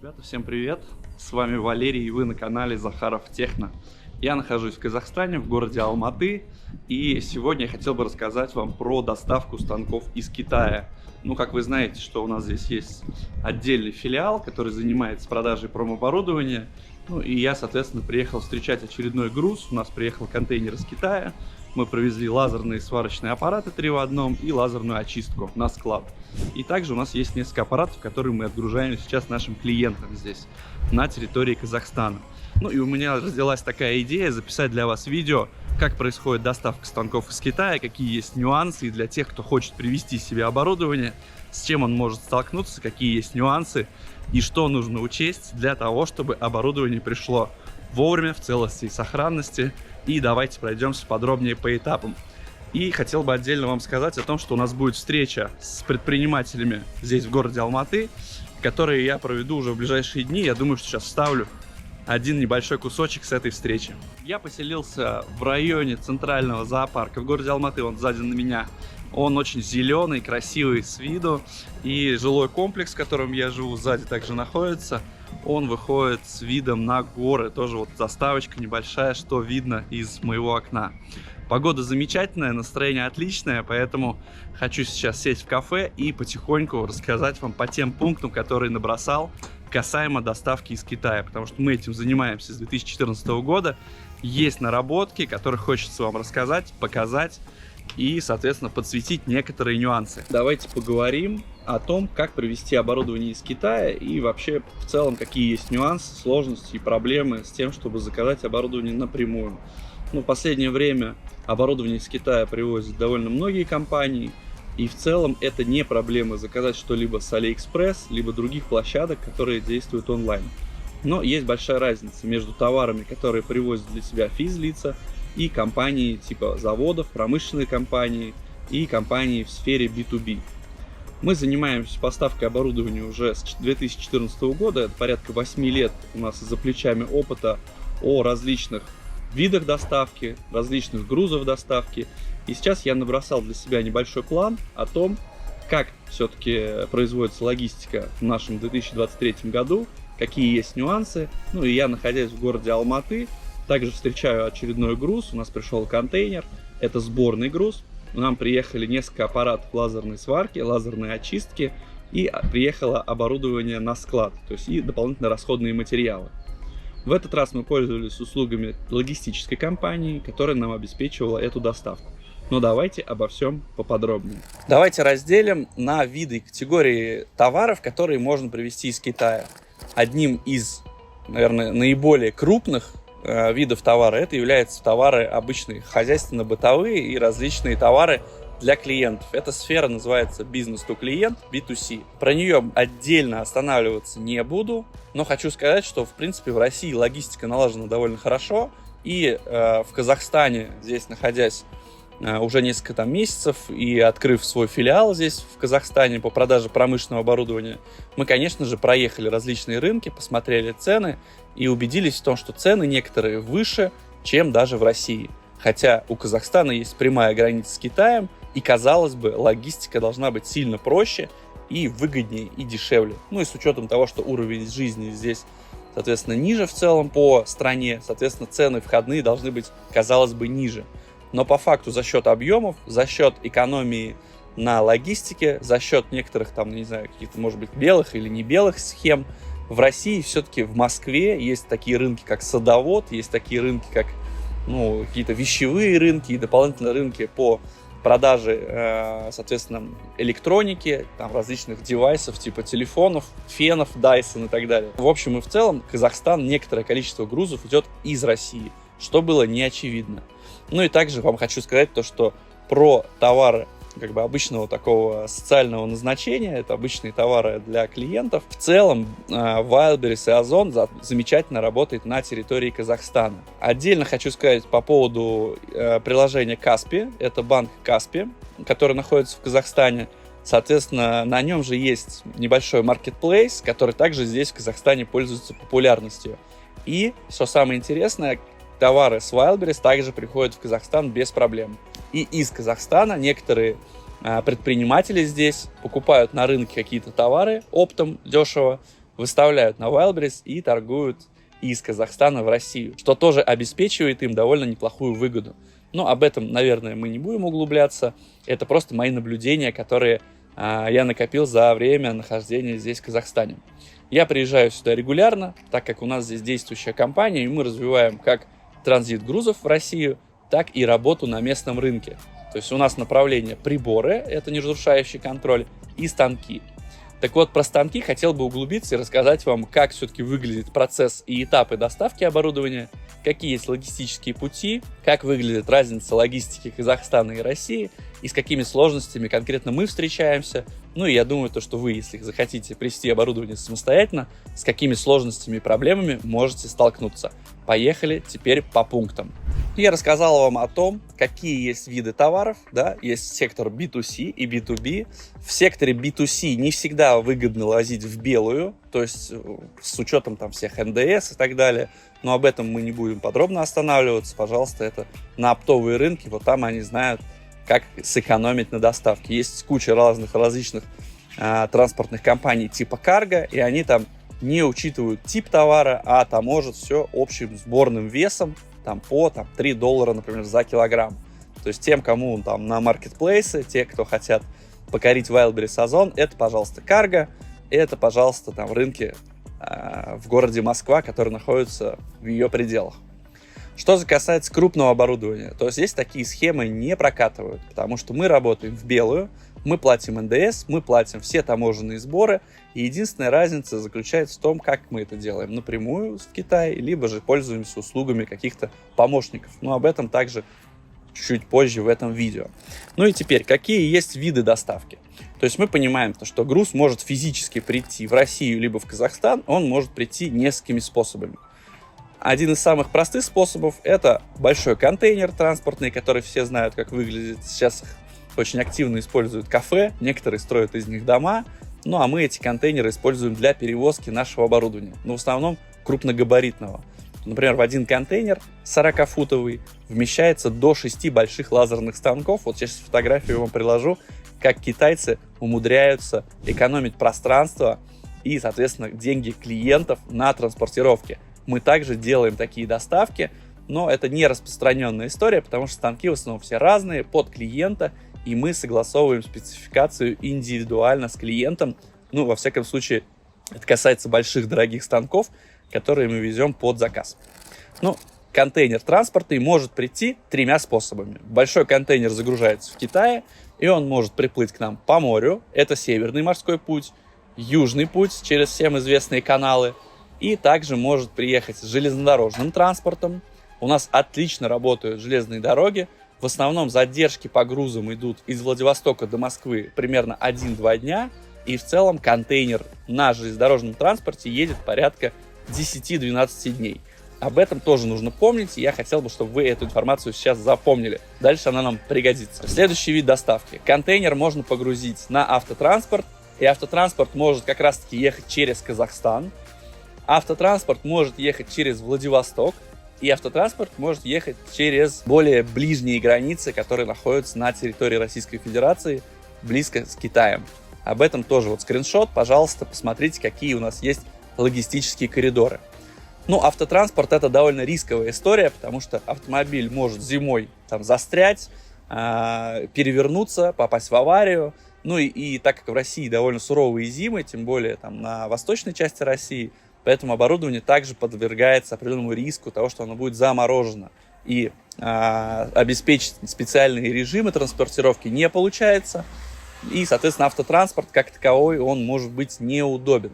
Ребята, всем привет! С вами Валерий, и вы на канале Захаров Техно. Я нахожусь в Казахстане, в городе Алматы, и сегодня я хотел бы рассказать вам про доставку станков из Китая. Ну, как вы знаете, что у нас здесь есть отдельный филиал, который занимается продажей промоборудования. Ну, и я, соответственно, приехал встречать очередной груз. У нас приехал контейнер из Китая. Мы провезли лазерные сварочные аппараты 3 в 1 и лазерную очистку на склад. И также у нас есть несколько аппаратов, которые мы отгружаем сейчас нашим клиентам здесь, на территории Казахстана. Ну и у меня родилась такая идея записать для вас видео, как происходит доставка станков из Китая, какие есть нюансы, и для тех, кто хочет привезти себе оборудование, с чем он может столкнуться, какие есть нюансы и что нужно учесть для того, чтобы оборудование пришло вовремя, в целости и сохранности. И давайте пройдемся подробнее по этапам. И хотел бы отдельно вам сказать о том, что у нас будет встреча с предпринимателями здесь, в городе Алматы, которые я проведу уже в ближайшие дни. Я думаю, что сейчас вставлю один небольшой кусочек с этой встречи. Я поселился в районе центрального зоопарка в городе Алматы, он сзади на меня. Он очень зеленый, красивый с виду. И жилой комплекс, в котором я живу, сзади также находится. Он выходит с видом на горы. Тоже вот заставочка небольшая, что видно из моего окна. Погода замечательная, настроение отличное, поэтому хочу сейчас сесть в кафе и потихоньку рассказать вам по тем пунктам, которые набросал касаемо доставки из Китая. Потому что мы этим занимаемся с 2014 года. Есть наработки, которые хочется вам рассказать, показать и, соответственно, подсветить некоторые нюансы. Давайте поговорим о том, как привезти оборудование из Китая и вообще в целом какие есть нюансы, сложности и проблемы с тем, чтобы заказать оборудование напрямую. Ну, в последнее время оборудование из Китая привозят довольно многие компании, и в целом это не проблема заказать что-либо с AliExpress, либо других площадок, которые действуют онлайн. Но есть большая разница между товарами, которые привозят для себя физлица, и компании типа заводов, промышленные компании и компании в сфере B2B. Мы занимаемся поставкой оборудования уже с 2014 года, это порядка 8 лет у нас за плечами опыта о различных видах доставки, различных грузов доставки. И сейчас я набросал для себя небольшой план о том, как все-таки производится логистика в нашем 2023 году, какие есть нюансы. Ну и я, находясь в городе Алматы, также встречаю очередной груз. У нас пришел контейнер, это сборный груз. Нам приехали несколько аппаратов лазерной сварки, лазерной очистки, и приехало оборудование на склад, то есть и дополнительно расходные материалы. В этот раз мы пользовались услугами логистической компании, которая нам обеспечивала эту доставку. Но давайте обо всем поподробнее. Давайте разделим на виды и категории товаров, которые можно привезти из Китая. Одним из, наверное, наиболее крупных видов товара это являются товары обычные, хозяйственно-бытовые и различные товары для клиентов. Эта сфера называется бизнес-то-клиент, B2C. Про нее отдельно останавливаться не буду, но хочу сказать, что в принципе в России логистика налажена довольно хорошо, и в Казахстане, здесь находясь уже несколько месяцев и открыв свой филиал здесь в Казахстане по продаже промышленного оборудования, мы, конечно же, проехали различные рынки, посмотрели цены и убедились в том, что цены некоторые выше, чем даже в России. Хотя у Казахстана есть прямая граница с Китаем, и, казалось бы, логистика должна быть сильно проще и выгоднее и дешевле. Ну и с учетом того, что уровень жизни здесь, соответственно, ниже в целом по стране, соответственно, цены входные должны быть, казалось бы, ниже. Но по факту за счет объемов, за счет экономии на логистике, за счет некоторых там, не знаю, каких-то, может быть, белых или не белых схем, в России все-таки в Москве есть такие рынки, как садовод, есть такие рынки, как какие-то вещевые рынки и дополнительные рынки по продаже, соответственно, электроники, там, различных девайсов типа телефонов, фенов, Dyson и так далее. В общем и в целом, Казахстан некоторое количество грузов идет из России, что было не очевидно. Ну и также вам хочу сказать то, что про товары как бы обычного такого социального назначения, это обычные товары для клиентов. В целом Wildberries и Озон замечательно работает на территории Казахстана. Отдельно хочу сказать по поводу приложения Kaspi. Это банк Kaspi, который находится в Казахстане. Соответственно, на нем же есть небольшой маркетплейс, который также здесь в Казахстане пользуется популярностью. И, что самое интересное, товары с Wildberries также приходят в Казахстан без проблем. И из Казахстана некоторые предприниматели здесь покупают на рынке какие-то товары оптом, дешево, выставляют на Wildberries и торгуют из Казахстана в Россию, что тоже обеспечивает им довольно неплохую выгоду. Но об этом, наверное, мы не будем углубляться. Это просто мои наблюдения, которые я накопил за время нахождения здесь, в Казахстане. Я приезжаю сюда регулярно, так как у нас здесь действующая компания, и мы развиваем как транзит грузов в Россию, так и работу на местном рынке. То есть у нас направление приборы, это неразрушающий контроль, и станки. Так вот, про станки хотел бы углубиться и рассказать вам, как все-таки выглядит процесс и этапы доставки оборудования, какие есть логистические пути, как выглядит разница логистики Казахстана и России, и с какими сложностями конкретно мы встречаемся. Ну и я думаю, что вы, если захотите привезти оборудование самостоятельно, с какими сложностями и проблемами можете столкнуться. Поехали теперь по пунктам. Я рассказал вам о том, какие есть виды товаров, да, есть сектор B2C и B2B. В секторе B2C не всегда выгодно возить в белую, то есть с учетом там всех НДС и так далее, но об этом мы не будем подробно останавливаться, пожалуйста, это на оптовые рынки, вот там они знают, как сэкономить на доставке. Есть куча различных транспортных компаний типа Cargo, и они там не учитывают тип товара, а таможат все общим сборным весом, по $3, например, за килограмм. То есть тем, кому там на маркетплейсы, те, кто хотят покорить Wildberries Озон, это, пожалуйста, Cargo, это, пожалуйста, там рынки в городе Москва, которые находятся в ее пределах. Что же касается крупного оборудования, то здесь такие схемы не прокатывают, потому что мы работаем в белую, мы платим НДС, мы платим все таможенные сборы, и единственная разница заключается в том, как мы это делаем: напрямую в Китае, либо же пользуемся услугами каких-то помощников. Но об этом также чуть позже в этом видео. Ну и теперь, какие есть виды доставки? То есть мы понимаем, что груз может физически прийти в Россию либо в Казахстан, он может прийти несколькими способами. Один из самых простых способов – это большой контейнер транспортный, который все знают, как выглядит. Сейчас их очень активно используют кафе, некоторые строят из них дома. Ну а мы эти контейнеры используем для перевозки нашего оборудования, но в основном крупногабаритного. Например, в один контейнер 40-футовый вмещается до 6 больших лазерных станков. Вот сейчас фотографию вам приложу, как китайцы умудряются экономить пространство и, соответственно, деньги клиентов на транспортировке. Мы также делаем такие доставки, но это не распространенная история, потому что станки в основном все разные, под клиента, и мы согласовываем спецификацию индивидуально с клиентом. Ну, во всяком случае, это касается больших дорогих станков, которые мы везем под заказ. Ну, контейнер транспортный может прийти тремя способами. Большой контейнер загружается в Китае, и он может приплыть к нам по морю. Это северный морской путь, южный путь через всем известные каналы, и также может приехать с железнодорожным транспортом. У нас отлично работают железные дороги. В основном задержки по грузам идут из Владивостока до Москвы примерно 1-2 дня. И в целом контейнер на железнодорожном транспорте едет порядка 10-12 дней. Об этом тоже нужно помнить, и я хотел бы, чтобы вы эту информацию сейчас запомнили. Дальше она нам пригодится. Следующий вид доставки. Контейнер можно погрузить на автотранспорт, и автотранспорт может как раз-таки ехать через Казахстан. Автотранспорт может ехать через Владивосток, и автотранспорт может ехать через более ближние границы, которые находятся на территории Российской Федерации, близко с Китаем. Об этом тоже вот скриншот, пожалуйста, посмотрите, какие у нас есть логистические коридоры. Ну, автотранспорт — это довольно рисковая история, потому что автомобиль может зимой там застрять, перевернуться, попасть в аварию. Ну и так как в России довольно суровые зимы, тем более там на восточной части России, поэтому оборудование также подвергается определенному риску того, что оно будет заморожено. И обеспечить специальные режимы транспортировки не получается. И, соответственно, автотранспорт как таковой, он может быть неудобен.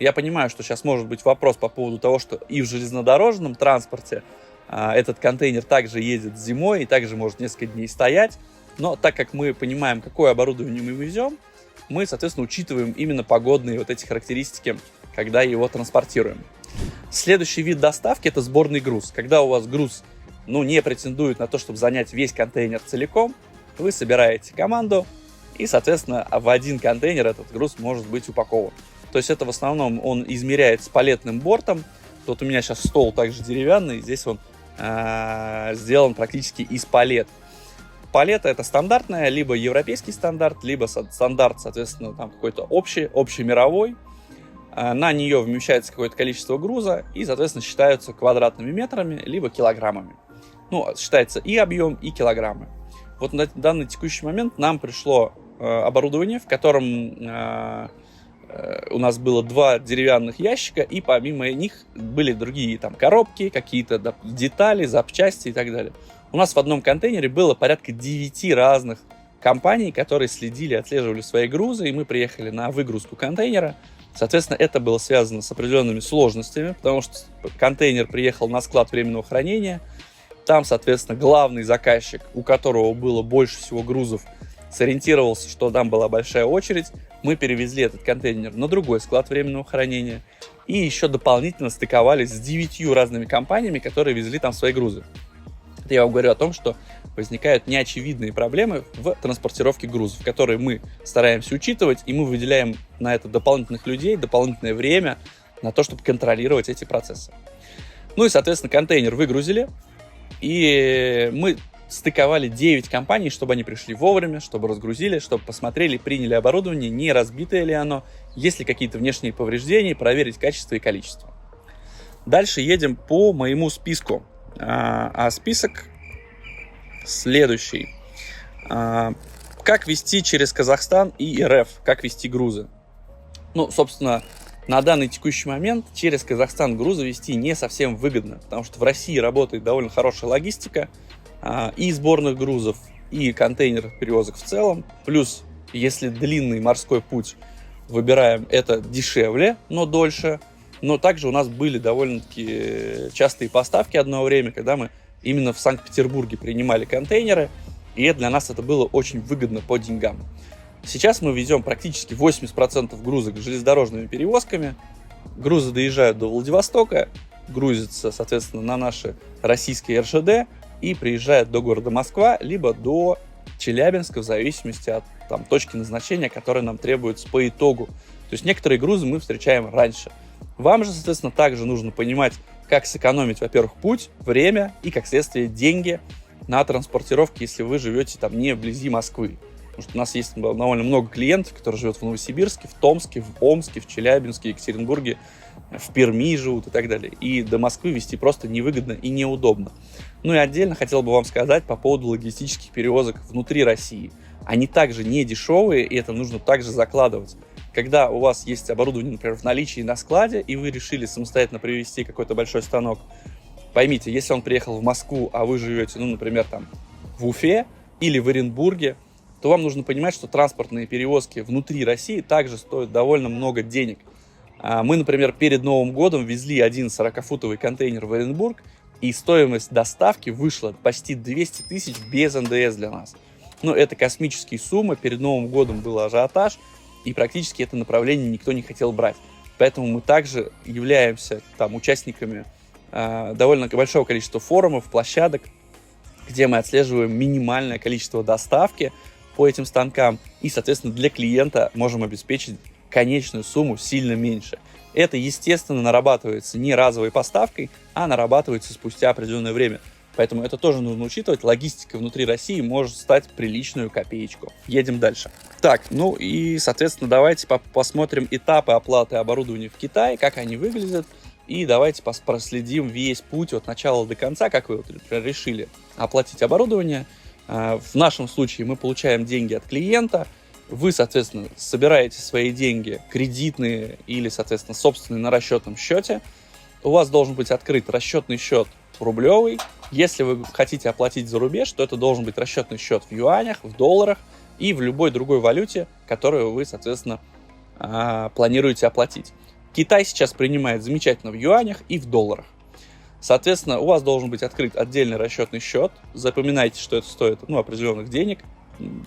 Я понимаю, что сейчас может быть вопрос по поводу того, что и в железнодорожном транспорте этот контейнер также едет зимой и также может несколько дней стоять. Но так как мы понимаем, какое оборудование мы везем, мы, соответственно, учитываем именно погодные вот эти характеристики, когда его транспортируем. Следующий вид доставки – это сборный груз. Когда у вас груз не претендует на то, чтобы занять весь контейнер целиком, вы собираете команду, и, соответственно, в один контейнер этот груз может быть упакован. То есть это в основном он измеряется палетным бортом. Вот у меня сейчас стол также деревянный, здесь он сделан практически из палет. Палета — это стандартная, либо европейский стандарт, либо стандарт, соответственно, там какой-то общемировой. на нее вмещается какое-то количество груза и, соответственно, считаются квадратными метрами либо килограммами. Ну, считается и объем, и килограммы. Вот на данный текущий момент нам пришло оборудование, в котором у нас было 2 деревянных ящика, и помимо них были другие там коробки, какие-то детали, запчасти и так далее. У нас в одном контейнере было порядка 9 разных компаний, которые следили, отслеживали свои грузы, и мы приехали на выгрузку контейнера. Соответственно, это было связано с определенными сложностями, потому что контейнер приехал на склад временного хранения. Там, соответственно, главный заказчик, у которого было больше всего грузов, сориентировался, что там была большая очередь. Мы перевезли этот контейнер на другой склад временного хранения и еще дополнительно стыковались с 9 разными компаниями, которые везли там свои грузы. Это я вам говорю о том, что возникают неочевидные проблемы в транспортировке грузов, которые мы стараемся учитывать, и мы выделяем на это дополнительных людей, дополнительное время на то, чтобы контролировать эти процессы. Ну и, соответственно, контейнер выгрузили, и мы стыковали 9 компаний, чтобы они пришли вовремя, чтобы разгрузили, чтобы посмотрели, приняли оборудование, не разбитое ли оно, есть ли какие-то внешние повреждения, проверить качество и количество. Дальше едем по моему списку. А список следующий. Как везти через Казахстан и РФ, как везти грузы. Ну, собственно, на данный текущий момент через Казахстан грузы везти не совсем выгодно, потому что в России работает довольно хорошая логистика, и сборных грузов, и контейнерных перевозок в целом. Плюс, если длинный морской путь выбираем, это дешевле, но дольше. Но также у нас были довольно-таки частые поставки одно время, когда мы именно в Санкт-Петербурге принимали контейнеры, и для нас это было очень выгодно по деньгам. Сейчас мы везем практически 80% грузов железнодорожными перевозками. Грузы доезжают до Владивостока, грузятся, соответственно, на наши российские РЖД, и приезжает до города Москва, либо до Челябинска, в зависимости от точки назначения, которая нам требуется по итогу. То есть некоторые грузы мы встречаем раньше. Вам же, соответственно, также нужно понимать, как сэкономить, во-первых, путь, время и, как следствие, деньги на транспортировке, если вы живете не вблизи Москвы. Потому что у нас есть довольно много клиентов, которые живут в Новосибирске, в Томске, в Омске, в Челябинске, Екатеринбурге, в Перми живут и так далее. И до Москвы везти просто невыгодно и неудобно. Ну и отдельно хотел бы вам сказать по поводу логистических перевозок внутри России. Они также не дешевые, и это нужно также закладывать. Когда у вас есть оборудование, например, в наличии на складе, и вы решили самостоятельно привезти какой-то большой станок, поймите, если он приехал в Москву, а вы живете, например, в Уфе или в Оренбурге, то вам нужно понимать, что транспортные перевозки внутри России также стоят довольно много денег. Мы, например, перед Новым годом везли один 40-футовый контейнер в Оренбург, и стоимость доставки вышла почти 200 тысяч без НДС для нас. Но это космические суммы, перед Новым годом был ажиотаж, и практически это направление никто не хотел брать. Поэтому мы также являемся участниками довольно большого количества форумов, площадок, где мы отслеживаем минимальное количество доставки по этим станкам, и, соответственно, для клиента можем обеспечить конечную сумму сильно меньше. Это, естественно, нарабатывается не разовой поставкой, а нарабатывается спустя определенное время. Поэтому это тоже нужно учитывать. Логистика внутри России может стать приличную копеечку. Едем дальше. Так, и, соответственно, давайте посмотрим этапы оплаты оборудования в Китае, как они выглядят. И давайте проследим весь путь от начала до конца, как вы, например, решили оплатить оборудование. В нашем случае мы получаем деньги от клиента. Вы, соответственно, собираете свои деньги кредитные или, соответственно, собственные на расчетном счете. У вас должен быть открыт расчетный счет рублевый. Если вы хотите оплатить за рубеж, то это должен быть расчетный счет в юанях, в долларах и в любой другой валюте, которую вы, соответственно, планируете оплатить. Китай сейчас принимает замечательно в юанях и в долларах. Соответственно, у вас должен быть открыт отдельный расчетный счет. Запоминайте, что это стоит определенных денег.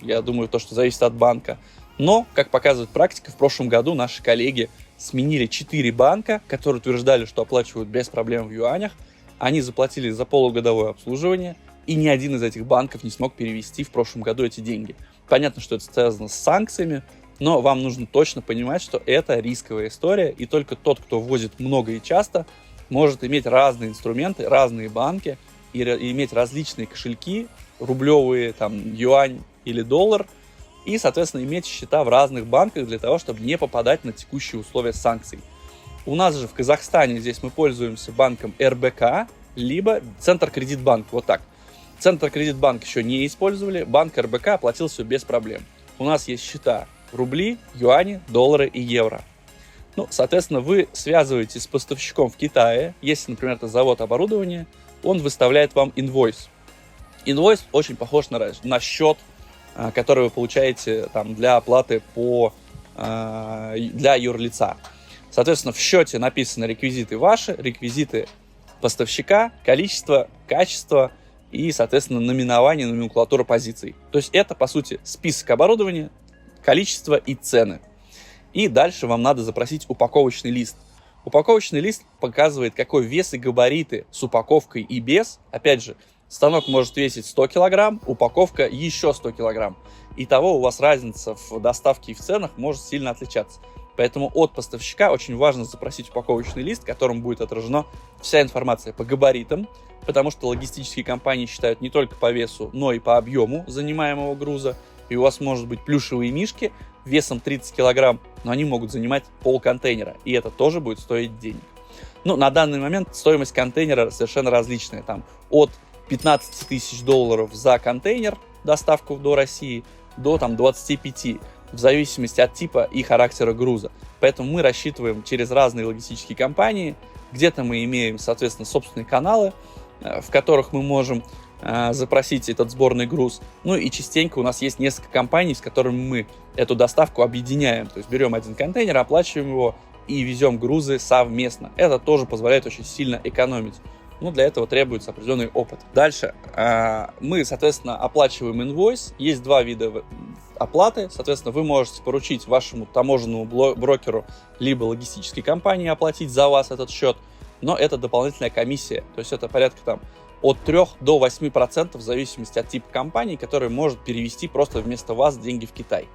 Я думаю, то, что зависит от банка. Но, как показывает практика, в прошлом году наши коллеги сменили 4 банка, которые утверждали, что оплачивают без проблем в юанях. Они заплатили за полугодовое обслуживание, и ни один из этих банков не смог перевести в прошлом году эти деньги. Понятно, что это связано с санкциями, но вам нужно точно понимать, что это рисковая история, и только тот, кто ввозит много и часто, может иметь разные инструменты, разные банки, и иметь различные кошельки, рублевые, юань или доллар, и, соответственно, иметь счета в разных банках для того, чтобы не попадать на текущие условия санкций. У нас же в Казахстане здесь мы пользуемся банком РБК, либо Центркредитбанк, вот так. Центркредитбанк еще не использовали, банк РБК оплатил все без проблем. У нас есть счета рубли, юани, доллары и евро. Ну, соответственно, вы связываетесь с поставщиком в Китае. Если, например, это завод оборудования, он выставляет вам инвойс. Инвойс очень похож на счет, который вы получаете там, для оплаты для юрлица. Соответственно, в счете написаны реквизиты ваши, реквизиты поставщика, количество, качество и, соответственно, наименование, номенклатура позиций. То есть это, по сути, список оборудования, количество и цены. И дальше вам надо запросить упаковочный лист. Упаковочный лист показывает, какой вес и габариты с упаковкой и без. Опять же, станок может весить 100 кг, упаковка еще 100 кг. Итого у вас разница в доставке и в ценах может сильно отличаться. Поэтому от поставщика очень важно запросить упаковочный лист, в котором будет отражена вся информация по габаритам, потому что логистические компании считают не только по весу, но и по объему занимаемого груза. И у вас может быть плюшевые мишки весом 30 кг, но они могут занимать полконтейнера, и это тоже будет стоить денег. Ну, на данный момент стоимость контейнера совершенно различная. Там от 15 тысяч долларов за контейнер, доставку до России, до там 25, в зависимости от типа и характера груза. Поэтому мы рассчитываем через разные логистические компании. Где-то мы имеем, соответственно, собственные каналы, в которых мы можем запросить этот сборный груз. Ну и частенько у нас есть несколько компаний, с которыми мы эту доставку объединяем. То есть берем один контейнер, оплачиваем его и везем грузы совместно. Это тоже позволяет очень сильно экономить. Но для этого требуется определенный опыт. Дальше мы, соответственно, оплачиваем инвойс. Есть два вида оплаты. Соответственно, вы можете поручить вашему таможенному брокеру либо логистической компании оплатить за вас этот счет, но это дополнительная комиссия. То есть это порядка там от 3 до 8% в зависимости от типа компании, который может перевести просто вместо вас деньги в Китай.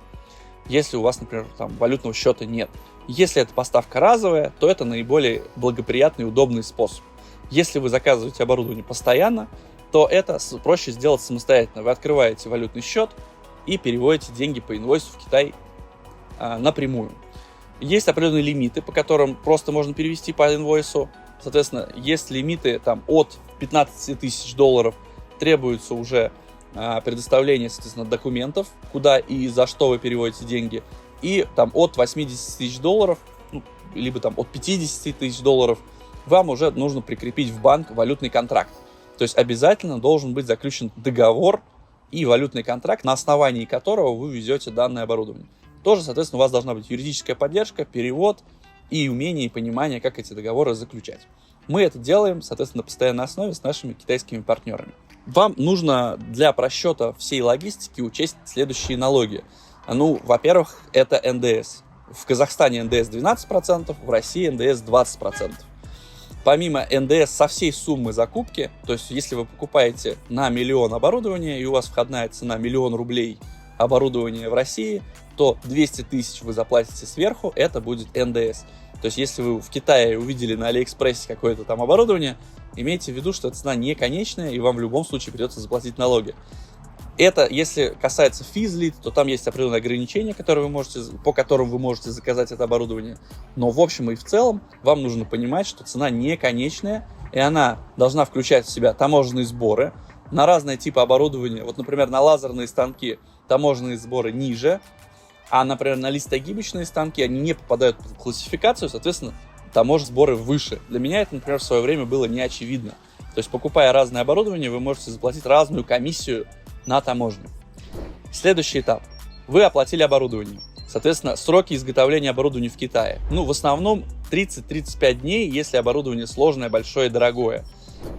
Если у вас, например, там валютного счета нет. Если это поставка разовая, то это наиболее благоприятный и удобный способ. Если вы заказываете оборудование постоянно, то это проще сделать самостоятельно. Вы открываете валютный счет и переводите деньги по инвойсу в Китай напрямую. Есть определенные лимиты, по которым просто можно перевести по инвойсу. Соответственно, есть лимиты там, от 15 тысяч долларов, требуется уже предоставление, соответственно, документов, куда и за что вы переводите деньги. И там, от 80 тысяч долларов, либо там, от 50 тысяч долларов, вам уже нужно прикрепить в банк валютный контракт. То есть обязательно должен быть заключен договор и валютный контракт, на основании которого вы везете данное оборудование. Тоже, соответственно, у вас должна быть юридическая поддержка, перевод и умение и понимание, как эти договоры заключать. Мы это делаем, соответственно, на постоянной основе с нашими китайскими партнерами. Вам нужно для просчета всей логистики учесть следующие налоги. Ну, во-первых, это НДС. В Казахстане НДС 12%, в России НДС 20%. Помимо НДС со всей суммы закупки, то есть если вы покупаете на 1 миллион оборудования и у вас входная цена 1 миллион рублей оборудования в России, то 200 тысяч вы заплатите сверху, это будет НДС. То есть если вы в Китае увидели на Алиэкспрессе какое-то там оборудование, имейте в виду, что цена не конечная и вам в любом случае придется заплатить налоги. Это, если касается физлит, то там есть определенные ограничения, по которым вы можете заказать это оборудование. Но в общем и в целом вам нужно понимать, что цена не конечная, и она должна включать в себя таможенные сборы на разные типы оборудования. Вот, например, на лазерные станки таможенные сборы ниже, а, например, на листогибочные станки они не попадают под классификацию, соответственно, таможенные сборы выше. Для меня это, например, в свое время было не очевидно. То есть, покупая разное оборудование, вы можете заплатить разную комиссию на таможню. Следующий этап. Вы оплатили оборудование. Соответственно, сроки изготовления оборудования в Китае. В основном 30-35 дней, если оборудование сложное, большое и дорогое.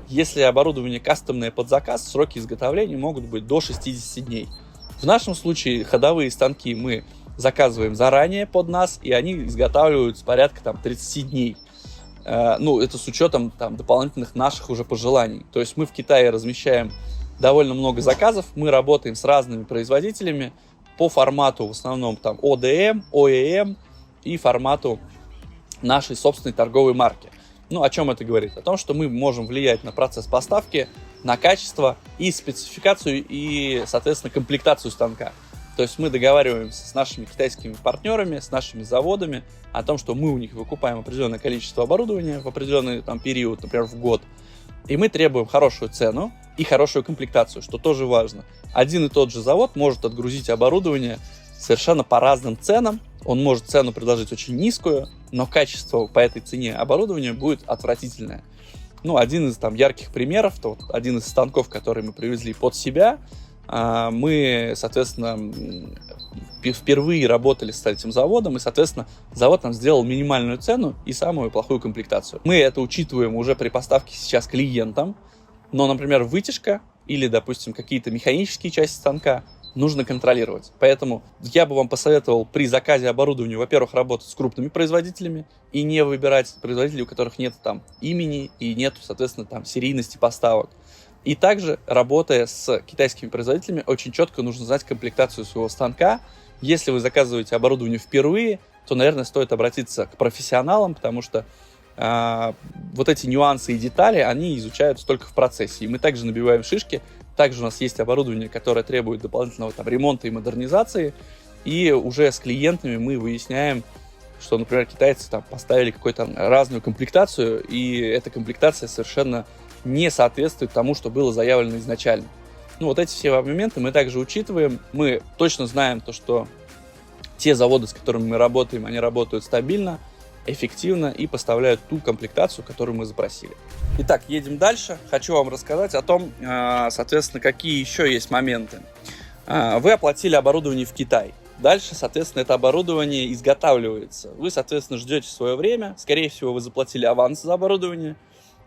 Если оборудование кастомное под заказ, сроки изготовления могут быть до 60 дней. В нашем случае ходовые станки мы заказываем заранее под нас, и они изготавливаются порядка 30 дней. Это с учетом дополнительных наших уже пожеланий. То есть мы в Китае размещаем довольно много заказов, мы работаем с разными производителями по формату в основном ODM, OEM и формату нашей собственной торговой марки. О чем это говорит? О том, что мы можем влиять на процесс поставки, на качество и спецификацию и, соответственно, комплектацию станка. То есть мы договариваемся с нашими китайскими партнерами, с нашими заводами о том, что мы у них выкупаем определенное количество оборудования в определенный там период, например, в год. И мы требуем хорошую цену и хорошую комплектацию, что тоже важно. Один и тот же завод может отгрузить оборудование совершенно по разным ценам. Он может цену предложить очень низкую, но качество по этой цене оборудования будет отвратительное. Ну, один из там ярких примеров, то вот один из станков, который мы привезли под себя, мы, соответственно, впервые работали с этим заводом, и, соответственно, завод нам сделал минимальную цену и самую плохую комплектацию. Мы это учитываем уже при поставке сейчас клиентам, но, например, вытяжка или, допустим, какие-то механические части станка нужно контролировать. Поэтому я бы вам посоветовал при заказе оборудования, во-первых, работать с крупными производителями и не выбирать производителей, у которых нет там имени и нет, соответственно, там серийности поставок. И также, работая с китайскими производителями, очень четко нужно знать комплектацию своего станка. Если вы заказываете оборудование впервые, то, наверное, стоит обратиться к профессионалам, потому что вот эти нюансы и детали, они изучаются только в процессе. И мы также набиваем шишки. Также у нас есть оборудование, которое требует дополнительного там ремонта и модернизации. И уже с клиентами мы выясняем, что, например, китайцы там поставили какую-то разную комплектацию, и эта комплектация совершенно не соответствует тому, что было заявлено изначально. Ну, вот эти все моменты мы также учитываем. Мы точно знаем то, что те заводы, с которыми мы работаем, они работают стабильно, эффективно и поставляют ту комплектацию, которую мы запросили. Итак, едем дальше. Хочу вам рассказать о том, соответственно, какие еще есть моменты. Вы оплатили оборудование в Китай. Дальше, соответственно, это оборудование изготавливается. Вы, соответственно, ждете свое время. Скорее всего, вы заплатили аванс за оборудование.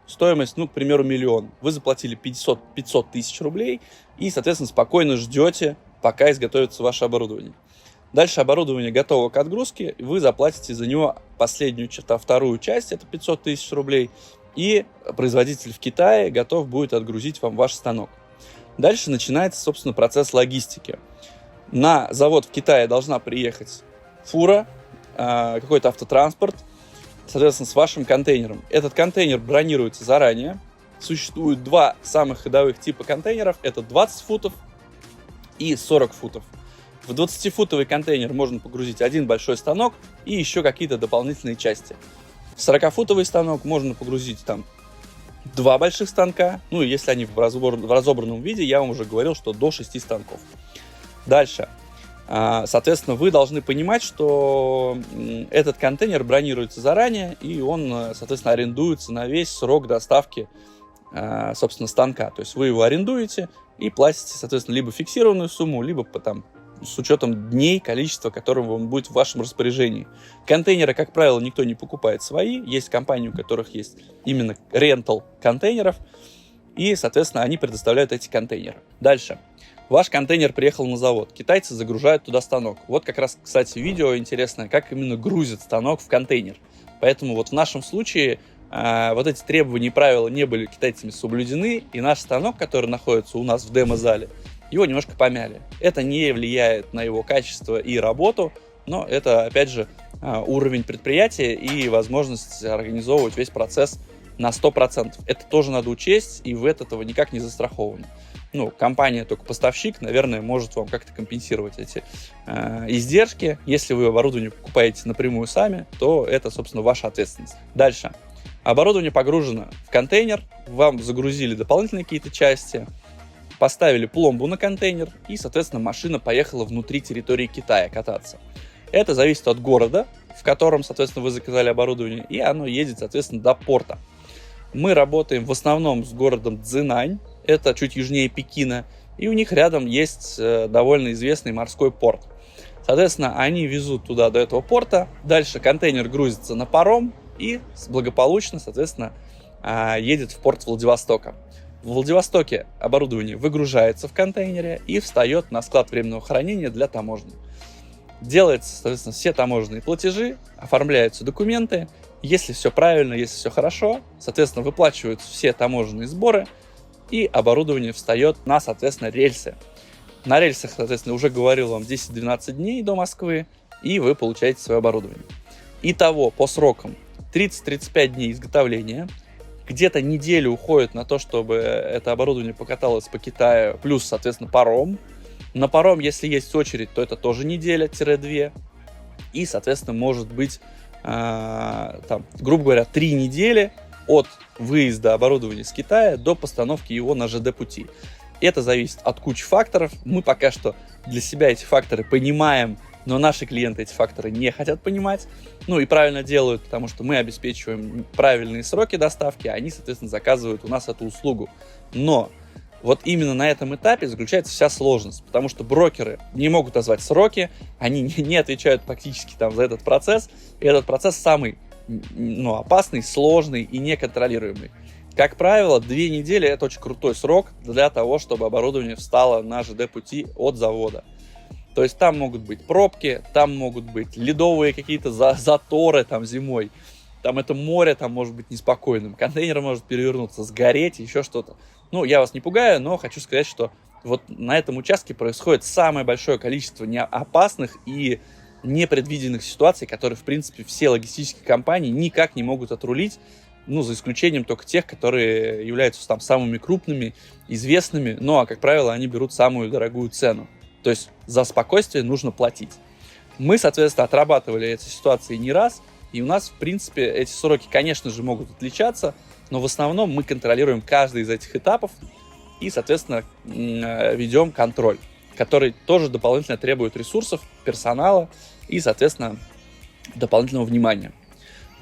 Стоимость, ну, к примеру, 1 миллион. Вы заплатили 500 тысяч рублей и, соответственно, спокойно ждете, пока изготовится ваше оборудование. Дальше оборудование готово к отгрузке, вы заплатите за него последнюю, вторую часть, это 500 тысяч рублей, и производитель в Китае готов будет отгрузить вам ваш станок. Дальше начинается, собственно, процесс логистики. На завод в Китае должна приехать фура, какой-то автотранспорт, соответственно, с вашим контейнером. Этот контейнер бронируется заранее. Существует два самых ходовых типа контейнеров. Это 20 футов и 40 футов. В 20-футовый контейнер можно погрузить один большой станок и еще какие-то дополнительные части. В 40-футовый станок можно погрузить там 2 больших станка. Ну и если они в разобранном виде, я вам уже говорил, что до 6 станков. Дальше. Соответственно, вы должны понимать, что этот контейнер бронируется заранее, и он, соответственно, арендуется на весь срок доставки, собственно, станка. То есть вы его арендуете и платите, соответственно, либо фиксированную сумму, либо там, с учетом дней, количества, которым он будет в вашем распоряжении. Контейнеры, как правило, никто не покупает свои. Есть компании, у которых есть именно рентал контейнеров, и, соответственно, они предоставляют эти контейнеры. Дальше. Ваш контейнер приехал на завод, китайцы загружают туда станок. Вот как раз, кстати, видео интересное, как именно грузят станок в контейнер. Поэтому вот в нашем случае вот эти требования и правила не были китайцами соблюдены, и наш станок, который находится у нас в демо-зале, его немножко помяли. Это не влияет на его качество и работу, но это, опять же, уровень предприятия и возможность организовывать весь процесс на 100%. Это тоже надо учесть, и вы от этого никак не застрахованы. Ну, компания, только поставщик, наверное, может вам как-то компенсировать эти издержки. Если вы оборудование покупаете напрямую сами, то это, собственно, ваша ответственность. Дальше. Оборудование погружено в контейнер, вам загрузили дополнительные какие-то части, поставили пломбу на контейнер, и, соответственно, машина поехала внутри территории Китая кататься. Это зависит от города, в котором, соответственно, вы заказали оборудование, и оно едет, соответственно, до порта. Мы работаем в основном с городом Цзинань, это чуть южнее Пекина, и у них рядом есть довольно известный морской порт. Соответственно, они везут туда до этого порта, дальше контейнер грузится на паром и благополучно, соответственно, едет в порт Владивостока. В Владивостоке оборудование выгружается в контейнере и встает на склад временного хранения для таможни. Делаются, соответственно, все таможенные платежи, оформляются документы. Если все правильно, если все хорошо, соответственно, выплачиваются все таможенные сборы, и оборудование встает на, соответственно, рельсы. На рельсах, соответственно, уже говорил вам 10-12 дней до Москвы, и вы получаете свое оборудование. Итого, по срокам 30-35 дней изготовления, где-то неделю уходит на то, чтобы это оборудование покаталось по Китаю, плюс, соответственно, паром. На паром, если есть очередь, то это тоже неделя-2. И, соответственно, может быть, там, грубо говоря, 3 недели от выезда оборудования с Китая до постановки его на ЖД-пути. Это зависит от кучи факторов. Мы пока что для себя эти факторы понимаем, но наши клиенты эти факторы не хотят понимать. Ну и правильно делают, потому что мы обеспечиваем правильные сроки доставки, а они, соответственно, заказывают у нас эту услугу. Но вот именно на этом этапе заключается вся сложность, потому что брокеры не могут назвать сроки, они не отвечают практически там за этот процесс, и этот процесс самый опасный, сложный и неконтролируемый. Как правило, 2 недели – это очень крутой срок для того, чтобы оборудование встало на ЖД-пути от завода. То есть там могут быть пробки, там могут быть ледовые какие-то заторы там зимой, там это море там может быть неспокойным, контейнер может перевернуться, сгореть, еще что-то. Ну, я вас не пугаю, но хочу сказать, что вот на этом участке происходит самое большое количество неопасных и непредвиденных ситуаций, которые, в принципе, все логистические компании никак не могут отрулить, ну, за исключением только тех, которые являются там самыми крупными, известными, ну, а, как правило, они берут самую дорогую цену. То есть за спокойствие нужно платить. Мы, соответственно, отрабатывали эти ситуации не раз, и у нас, в принципе, эти сроки, конечно же, могут отличаться, но в основном мы контролируем каждый из этих этапов и, соответственно, ведем контроль, который тоже дополнительно требует ресурсов, персонала и, соответственно, дополнительного внимания.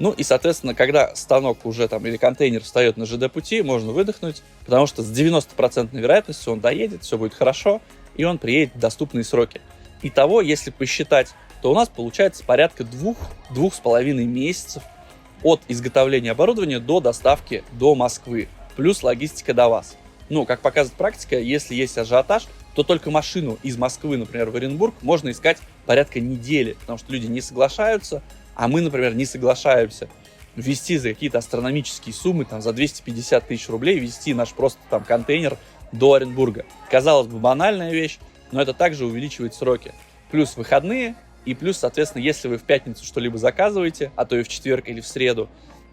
Ну и, соответственно, когда станок уже там или контейнер встает на ЖД-пути, можно выдохнуть, потому что с 90% вероятностью он доедет, все будет хорошо, и он приедет в доступные сроки. Итого, если посчитать, то у нас получается порядка 2-2,5 месяцев от изготовления оборудования до доставки до Москвы, плюс логистика до вас. Ну, как показывает практика, если есть ажиотаж, то только машину из Москвы, например, в Оренбург можно искать порядка недели, потому что люди не соглашаются, а мы, например, не соглашаемся ввести за какие-то астрономические суммы, там, за 250 тысяч рублей ввести наш просто там контейнер до Оренбурга. Казалось бы, банальная вещь, но это также увеличивает сроки. Плюс выходные, и плюс, соответственно, если вы в пятницу что-либо заказываете, а то и в четверг или в среду,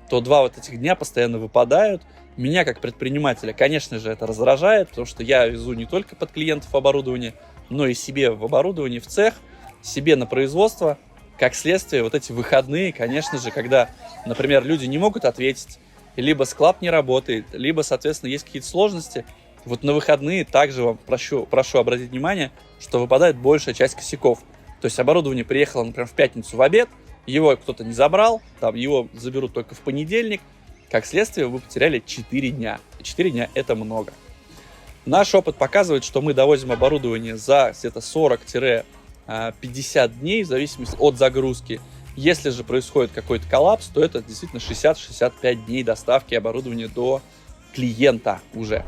то 2 вот этих дня постоянно выпадают. Меня, как предпринимателя, конечно же, это раздражает, потому что я везу не только под клиентов оборудование, но и себе в оборудование в цех, себе на производство. Как следствие, вот эти выходные, конечно же, когда, например, люди не могут ответить, либо склад не работает, либо, соответственно, есть какие-то сложности, вот на выходные также вам прошу обратить внимание, что выпадает большая часть косяков. То есть оборудование приехало, например, в пятницу в обед, его кто-то не забрал, там его заберут только в понедельник. Как следствие, вы потеряли 4 дня. И 4 дня – это много. Наш опыт показывает, что мы довозим оборудование за где-то 40-50 дней, в зависимости от загрузки. Если же происходит какой-то коллапс, то это действительно 60-65 дней доставки оборудования до клиента уже.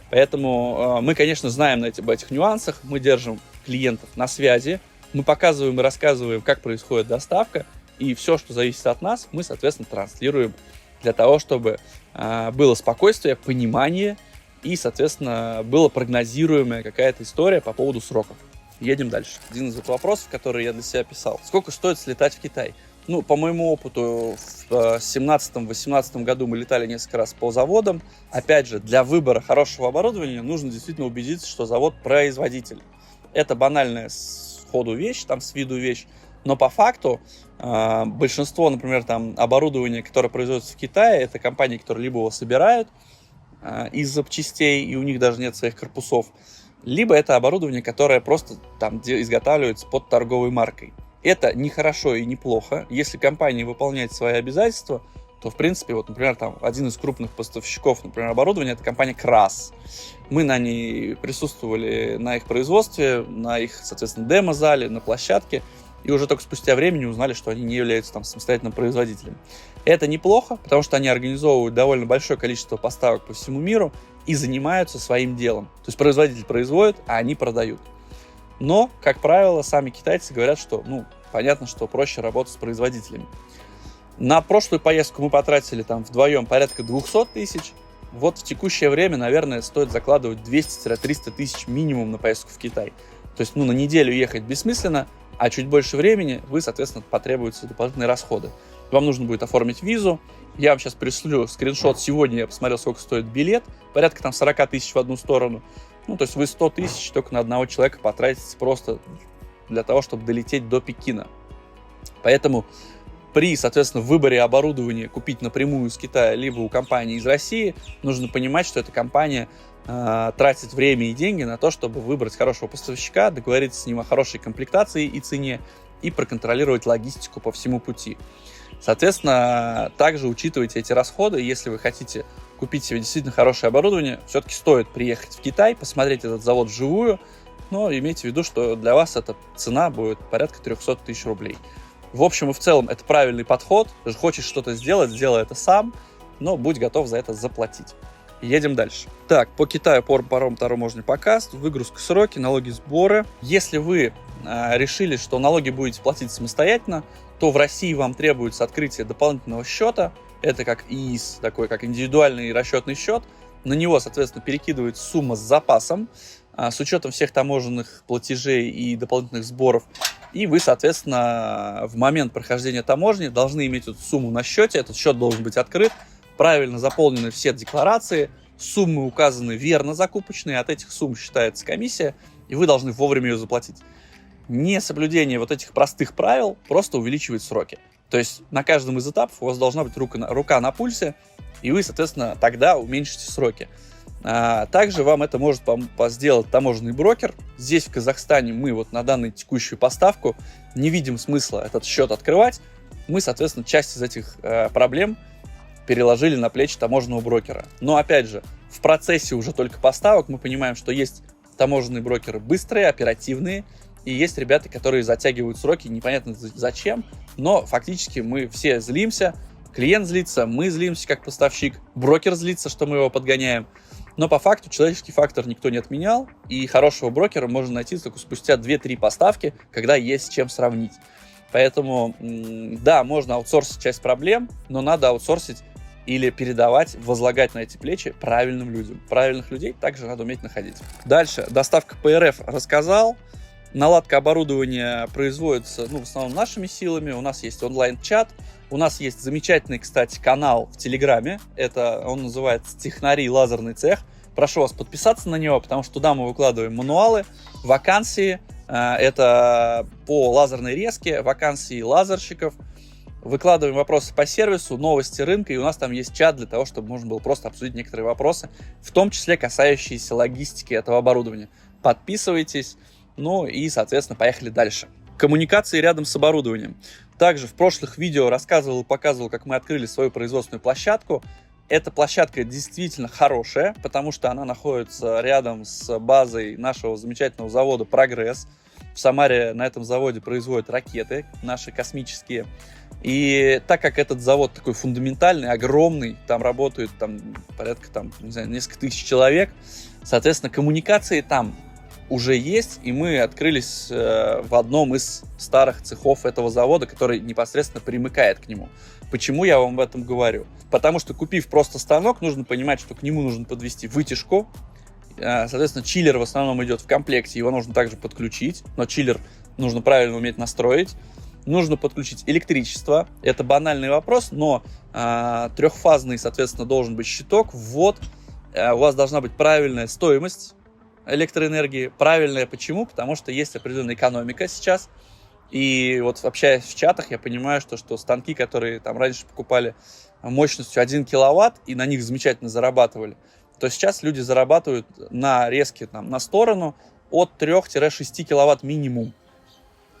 Поэтому мы, конечно, знаем об этих нюансах, мы держим клиентов на связи, мы показываем и рассказываем, как происходит доставка, и все, что зависит от нас, мы, соответственно, транслируем для того, чтобы было спокойствие, понимание и, соответственно, была прогнозируемая какая-то история по поводу сроков. Едем дальше. Один из вопросов, который я для себя писал. Сколько стоит слетать в Китай? Ну, по моему опыту, в 2017-2018 году мы летали несколько раз по заводам. Опять же, для выбора хорошего оборудования нужно действительно убедиться, что завод производитель. Это банальная сходу вещь, там с виду вещь, но по факту большинство, например, там оборудования, которое производится в Китае, это компании, которые либо его собирают из запчастей, и у них даже нет своих корпусов, либо это оборудование, которое просто там изготавливается под торговой маркой. Это не хорошо и не плохо. Если компания выполняет свои обязательства, то, в принципе, вот, например, там один из крупных поставщиков, например, оборудования, это компания Крас. Мы на ней присутствовали на их производстве, на их, соответственно, демо-зале, на площадке, и уже только спустя времени узнали, что они не являются там самостоятельным производителем. Это неплохо, потому что они организовывают довольно большое количество поставок по всему миру и занимаются своим делом. То есть производитель производит, а они продают. Но, как правило, сами китайцы говорят, что, понятно, что проще работать с производителями. На прошлую поездку мы потратили там вдвоем порядка 200 тысяч. Вот в текущее время, наверное, стоит закладывать 200-300 тысяч минимум на поездку в Китай. То есть, на неделю ехать бессмысленно, а чуть больше времени вы, соответственно, потребуются дополнительные расходы. Вам нужно будет оформить визу. Я вам сейчас пришлю скриншот. Сегодня я посмотрел, сколько стоит билет. Порядка там 40 тысяч в одну сторону. Ну, то есть вы 100 тысяч только на одного человека потратите просто для того, чтобы долететь до Пекина. Поэтому при, соответственно, выборе оборудования купить напрямую из Китая, либо у компании из России, нужно понимать, что эта компания тратит время и деньги на то, чтобы выбрать хорошего поставщика, договориться с ним о хорошей комплектации и цене и проконтролировать логистику по всему пути. Соответственно, также учитывайте эти расходы. Если вы хотите купить себе действительно хорошее оборудование, все-таки стоит приехать в Китай, посмотреть этот завод вживую, но имейте в виду, что для вас эта цена будет порядка 300 тысяч рублей. В общем и в целом это правильный подход. Хочешь что-то сделать, сделай это сам, но будь готов за это заплатить. Едем дальше. Так, по Китаю паром таможенный показ, выгрузка, сроки, налоги, сборы. Если вы решили, что налоги будете платить самостоятельно, то в России вам требуется открытие дополнительного счета. Это как ИИС, такой как индивидуальный расчетный счет. На него, соответственно, перекидывается сумма с запасом, с учетом всех таможенных платежей и дополнительных сборов. И вы, соответственно, в момент прохождения таможни должны иметь эту сумму на счете. Этот счет должен быть открыт, правильно заполнены все декларации, суммы указаны верно закупочные, от этих сумм считается комиссия, и вы должны вовремя ее заплатить. Несоблюдение вот этих простых правил просто увеличивает сроки. То есть на каждом из этапов у вас должна быть рука на пульсе, и вы, соответственно, тогда уменьшите сроки. Также вам это может сделать таможенный брокер. Здесь, в Казахстане, мы вот на данную текущую поставку не видим смысла этот счет открывать. Мы, соответственно, часть из этих проблем переложили на плечи таможенного брокера. Но, опять же, в процессе уже только поставок мы понимаем, что есть таможенные брокеры быстрые, оперативные, и есть ребята, которые затягивают сроки, непонятно зачем, но фактически мы все злимся, клиент злится, мы злимся как поставщик, брокер злится, что мы его подгоняем. Но по факту человеческий фактор никто не отменял, и хорошего брокера можно найти только спустя 2-3 поставки, когда есть с чем сравнить. Поэтому, да, можно аутсорсить часть проблем, но надо аутсорсить или передавать, возлагать на эти плечи правильным людям. Правильных людей также надо уметь находить. Дальше, доставка по РФ рассказал. Наладка оборудования производится, в основном нашими силами. У нас есть онлайн-чат. У нас есть замечательный, кстати, канал в Телеграме. Он называется «Технари лазерный цех». Прошу вас подписаться на него, потому что туда мы выкладываем мануалы, вакансии. Это по лазерной резке, вакансии лазерщиков. Выкладываем вопросы по сервису, новости рынка, и у нас там есть чат для того, чтобы можно было просто обсудить некоторые вопросы, в том числе касающиеся логистики этого оборудования. Подписывайтесь, и, соответственно, поехали дальше. Коммуникации рядом с оборудованием. Также в прошлых видео рассказывал и показывал, как мы открыли свою производственную площадку. Эта площадка действительно хорошая, потому что она находится рядом с базой нашего замечательного завода «Прогресс». В Самаре на этом заводе производят ракеты наши космические. И так как этот завод такой фундаментальный, огромный, там работают порядка несколько тысяч человек, соответственно, коммуникации там уже есть, и мы открылись в одном из старых цехов этого завода, который непосредственно примыкает к нему. Почему я вам об этом говорю? Потому что, купив просто станок, нужно понимать, что к нему нужно подвести вытяжку. Соответственно, чиллер в основном идет в комплекте, его нужно также подключить, но чиллер нужно правильно уметь настроить. Нужно подключить электричество, это банальный вопрос, но трехфазный, соответственно, должен быть щиток, ввод, у вас должна быть правильная стоимость электроэнергии. Правильная почему? Потому что есть определенная экономика сейчас, и вот общаясь в чатах, я понимаю, что станки, которые там раньше покупали мощностью 1 киловатт, и на них замечательно зарабатывали, то сейчас люди зарабатывают на резке на сторону от 3-6 киловатт минимум.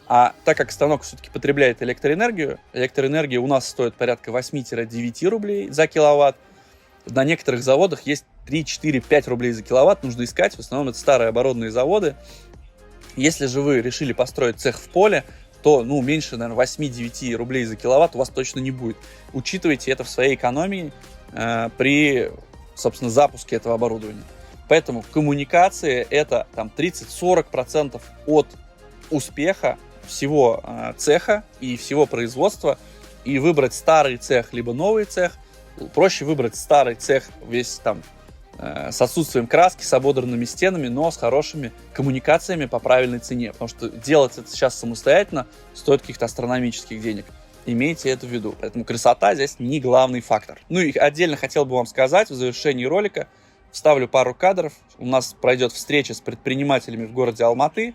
А так как станок все-таки потребляет электроэнергию, электроэнергия у нас стоит порядка 8-9 рублей за киловатт. На некоторых заводах есть 3, 4, 5 рублей за киловатт, нужно искать. В основном это старые оборудованные заводы. Если же вы решили построить цех в поле, то меньше, наверное, 8-9 рублей за киловатт у вас точно не будет. Учитывайте это в своей экономии при, собственно, запуске этого оборудования. Поэтому коммуникации это 30-40% от успеха всего цеха и всего производства. И выбрать старый цех либо новый цех. Проще выбрать старый цех весь с отсутствием краски, с ободранными стенами, но с хорошими коммуникациями по правильной цене. Потому что делать это сейчас самостоятельно стоит каких-то астрономических денег. Имейте это в виду. Поэтому красота здесь не главный фактор. И отдельно хотел бы вам сказать в завершении ролика, вставлю пару кадров. У нас пройдет встреча с предпринимателями в городе Алматы.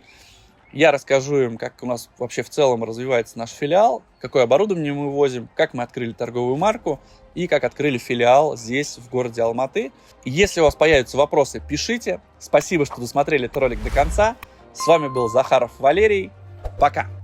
Я расскажу им, как у нас вообще в целом развивается наш филиал, какое оборудование мы возим, как мы открыли торговую марку и как открыли филиал здесь, в городе Алматы. Если у вас появятся вопросы, пишите. Спасибо, что досмотрели этот ролик до конца. С вами был Захаров Валерий. Пока!